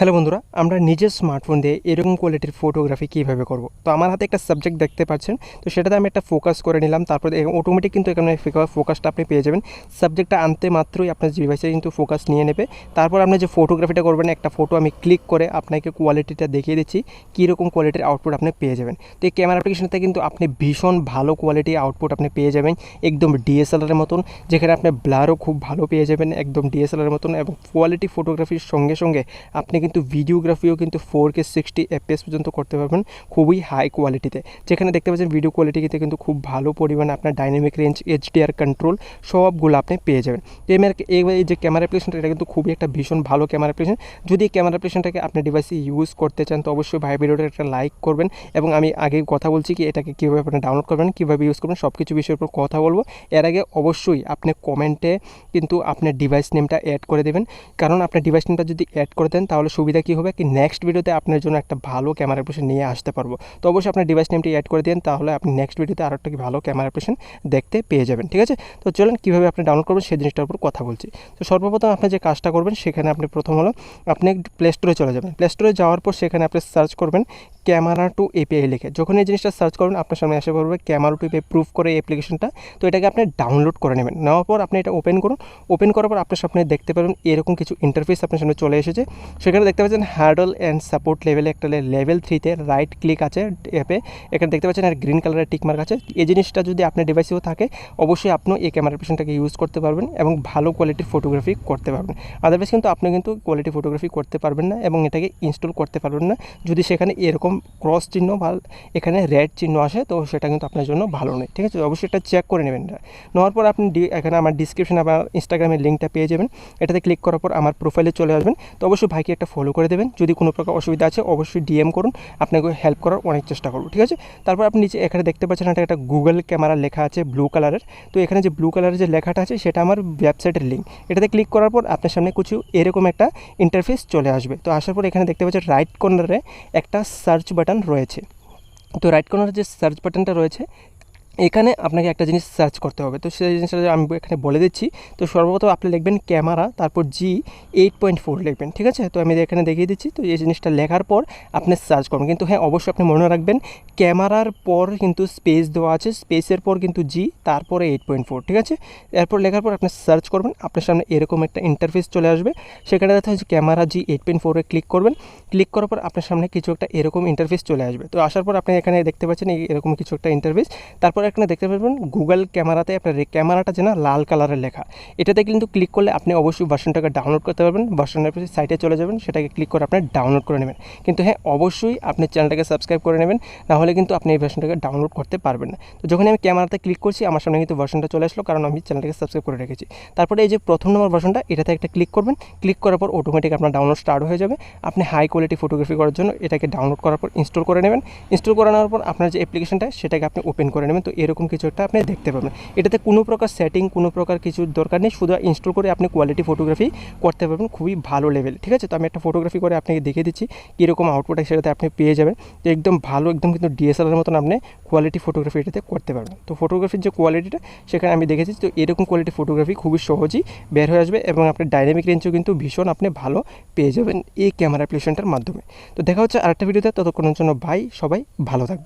Hello বন্ধুরা, আমরা নিজের স্মার্টফোন দিয়ে এরকম কোয়ালিটির ফটোগ্রাফি কীভাবে করব। তো আমার হাতে একটা সাবজেক্ট দেখতে পাচ্ছেন, তো সেটাতে আমি একটা ফোকাস করে নিলাম। তারপরে অটোমেটিক কিন্তু এখানে ফোকাসটা আপনি পেয়ে যাবেন। সাবজেক্টটা আনতে মাত্রই আপনার ডিভাইসে কিন্তু ফোকাস নিয়ে নেবে। তারপর আপনি যে ফটোগ্রাফিটা করবেন, একটা ফটো আমি ক্লিক করে আপনাকে কোয়ালিটিটা দেখিয়ে দিচ্ছি কীরকম কোয়ালিটির আউটপুট আপনি পেয়ে যাবেন। তো এই ক্যামেরা অ্যাপ্লিকেশনতে কিন্তু আপনি ভীষণ ভালো কোয়ালিটির আউটপুট আপনি পেয়ে যাবেন, একদম ডিএসএলআরের মতন, যেখানে আপনি ব্লারও খুব ভালো পেয়ে যাবেন একদম ডিএসএলআরের মতন, এবং কোয়ালিটি ফটোগ্রাফির সঙ্গে সঙ্গে আপনি কিন্তু ভিডিওগ্রাফিও কিন্তু 4K 60 FPS পর্যন্ত করতে পারবেন খুবই হাই কোয়ালিটিতে। যেখানে দেখতে পাচ্ছেন ভিডিও কোয়ালিটিতে কিন্তু খুব ভালো পরিমাণে আপনার ডাইনামিক রেঞ্জ, HDR কন্ট্রোল সবগুলো আপনি পেয়ে যাবেন। এই যে ক্যামেরা অ্যাপ্লিকেশনটা, এটা কিন্তু খুবই একটা ভীষণ ভালো ক্যামেরা অ্যাপ্লিকেশন। যদি এই ক্যামেরা অ্যাপ্লিকেশনটাকে আপনি ডিভাইসে ইউজ করতে চান, তো অবশ্যই ভাই ভিডিওটা একটা লাইক করবেন। এবং আমি আগে কথা বলছি কি এটাকে কীভাবে আপনি ডাউনলোড করবেন, কীভাবে ইউজ করবেন, সব কিছু বিষয়ের উপর কথা বলবো। এর আগে অবশ্যই আপনি কমেন্টে কিন্তু আপনার ডিভাইস নেমটা অ্যাড করে দেবেন, কারণ আপনার ডিভাইস নেমটা যদি অ্যাড করে দেন তাহলে সুবিধা কী হবে কি নেক্সট ভিডিওতে আপনার জন্য একটা ভালো ক্যামেরা অ্যাপ্লিকেশন নিয়ে আসতে পারবো। তো অবশ্যই আপনার ডিভাইস নেমটি অ্যাড করে দেন, তাহলে আপনি নেক্সট ভিডিওতে আরও একটা ভালো ক্যামেরা অ্যাপ্লিকেশন দেখতে পেয়ে যাবেন। ঠিক আছে, তো চলেন কীভাবে আপনি ডাউনলোড করবেন সেই জিনিসটার উপর কথা বলছি। তো সর্বপ্রথম আপনি যে কাজটা করবেন, সেখানে আপনি প্রথম হলো আপনি প্লে স্টোরে চলে যাবেন। প্লে স্টোরে যাওয়ার পর সেখানে আপনি সার্চ করবেন ক্যামেরা টু এপিআই লিখে। যখন এই জিনিসটা সার্চ করবেন আপনার সামনে এসে পড়বে ক্যামেরা টু এপিআই প্রুফ করে এই অ্যাপ্লিকেশনটা। তো এটাকে আপনি ডাউনলোড করে নেবেন। নেওয়ার পর আপনি এটা ওপেন করুন। ওপেন করার পর আপনার সামনে দেখতে পাবেন এরকম কিছু ইন্টারফেস আপনার সামনে চলে এসেছে। সেখানে দেখতে পাচ্ছেন হ্যান্ডল অ্যান্ড সাপোর্ট লেভেলে একটা লেভেল 3-তে রাইট ক্লিক আছে অ্যাপে। এখানে দেখতে পাচ্ছেন আর গ্রিন কালারের টিকমার্ক আছে। এই জিনিসটা যদি আপনার ডিভাইসেও থাকে অবশ্যই আপনি এই ক্যামেরা অ্যাপ্লিকেশনটাকে ইউজ করতে পারবেন এবং ভালো কোয়ালিটির ফটোগ্রাফি করতে পারবেন। আদারওয়াইজ কিন্তু আপনি কিন্তু কোয়ালিটি ফটোগ্রাফি করতে পারবেন না এবং এটাকে ইনস্টল করতে পারবেন না যদি সেখানে এরকম ক্রস চিহ্ন বা এখানে রেড চিহ্ন আসে, তো সেটা কিন্তু আপনার জন্য ভালো নয়। ঠিক আছে, অবশ্যই এটা চেক করে নেবেন। নেওয়ার পর আপনি এখানে আমার ডিসক্রিপশনে আমার ইনস্টাগ্রামের লিঙ্কটা পেয়ে যাবেন। এটাতে ক্লিক করার পর আমার প্রোফাইলে চলে আসবেন। তো অবশ্যই ভাইকে একটা ফলো করে দেবেন। যদি কোনো প্রকার অসুবিধা আছে অবশ্যই ডিএম করুন, আপনাকে হেল্প করার অনেক চেষ্টা করব। ঠিক আছে, তারপর আপনি নিচে এখানে দেখতে পাচ্ছেন একটা গুগল ক্যামেরা লেখা আছে ব্লু কালারের। তো এখানে যে ব্লু কালারের যে লেখাটা আছে সেটা আমার ওয়েবসাইটের লিঙ্ক। এটাতে ক্লিক করার পর আপনার সামনে কিছু এরকম একটা ইন্টারফেস চলে আসবে। তো আসার পর এখানে দেখতে পাচ্ছেন রাইট কর্নারে একটা সার্চ বাটন রয়েছে। তো রাইট কর্নারে যে সার্চ বাটনটা রয়েছে এখানে আপনাকে একটা জিনিস সার্চ করতে হবে। তো সেই জিনিসটা আমি এখানে বলে দিচ্ছি। তো সর্বপ্রথম আপনি লিখবেন ক্যামেরা, তারপর G8.4 লিখবেন। ঠিক আছে, তো আমি এখানে দেখিয়ে দিচ্ছি। তো এই জিনিসটা লেখার পর আপনি সার্চ করবেন, কিন্তু হ্যাঁ অবশ্যই আপনি মনে রাখবেন ক্যামেরার পর কিন্তু স্পেস দেওয়া আছে, স্পেসের পর কিন্তু G, তারপরে 8.4। ঠিক আছে, এরপর লেখার পর আপনি সার্চ করবেন, আপনার সামনে এরকম একটা ইন্টারফেস চলে আসবে। সেখানে দেখা যাচ্ছে ক্যামেরা G8.4-এ ক্লিক করবেন। ক্লিক করার পর আপনার সামনে কিছু একটা এরকম ইন্টারফেস চলে আসবে। তো আসার পর আপনি এখানে দেখতে পাচ্ছেন এরকম কিছু একটা ইন্টারফেস। তারপর এখানে দেখতে পারবেন গুগল ক্যামেরাতে আপনার ক্যামেরাটা যেন লাল কালারের লেখা, এটাতে কিন্তু ক্লিক করলে আপনি অবশ্যই ভার্সনটাকে ডাউনলোড করতে পারবেন। ভার্সনের সাইটে চলে যাবেন, সেটাকে ক্লিক করে আপনি ডাউনলোড করে নেবেন। কিন্তু হ্যাঁ অবশ্যই আপনি চ্যানেলটাকে সাবস্ক্রাইব করে নেবেন, নাহলে কিন্তু আপনি এই ভার্সনটাকে ডাউনলোড করতে পারবেন না। তো যখন আমি ক্যামেরাতে ক্লিক করছি আমার সামনে কিন্তু ভার্সনটা চলে আসলো, কারণ আমি চ্যানেলটাকে সাবস্ক্রাইব করে রেখেছি। তারপরে এই যে প্রথম নম্বর ভার্সনটা, এটাতে একটা ক্লিক করবেন। ক্লিক করার পর অটোমেটিক আপনার ডাউনলোড স্টার্ট হয়ে যাবে। আপনি হাই কোয়ালিটি ফটোগ্রাফি করার জন্য এটাকে ডাউনলোড করার পর ইনস্টল করে নেবেন। ইনস্টল করে নেওয়ার পর আপনার যে অ্যাপ্লিকেশনটা সেটাকে আপনি ওপেন করে নেবেন। তো এরকম কিছু একটা আপনি দেখতে পাবেন। এটাতে কোনো প্রকার সেটিং, কোনো প্রকার কিছুর দরকার নেই, শুধু ইনস্টল করে আপনি কোয়ালিটি ফটোগ্রাফি করতে পারবেন খুবই ভালো লেভেল। ঠিক আছে, তো আমি একটা ফটোগ্রাফি করে আপনাকে দেখিয়ে দিচ্ছি কীরকম আউটপুট সেটাতে আপনি পেয়ে যাবেন। তো একদম ভালো, একদম কিন্তু ডিএসএলআর মতন আপনি কোয়ালিটি ফটোগ্রাফি এটাতে করতে পারবেন। তো ফটোগ্রাফির যে কোয়ালিটিটা সেখানে আমি দেখেছি, তো এরকম কোয়ালিটি ফটোগ্রাফি খুবই সহজেই বের হয়ে আসবে এবং আপনার ডাইনামিক রেঞ্জও কিন্তু ভীষণ আপনি ভালো পেয়ে যাবেন এই ক্যামেরা অ্যাপ্লিকেশনটার মাধ্যমে। তো দেখা হচ্ছে আরেকটা ভিডিওতে, ততক্ষণের জন্য ভাই সবাই ভালো থাকবে।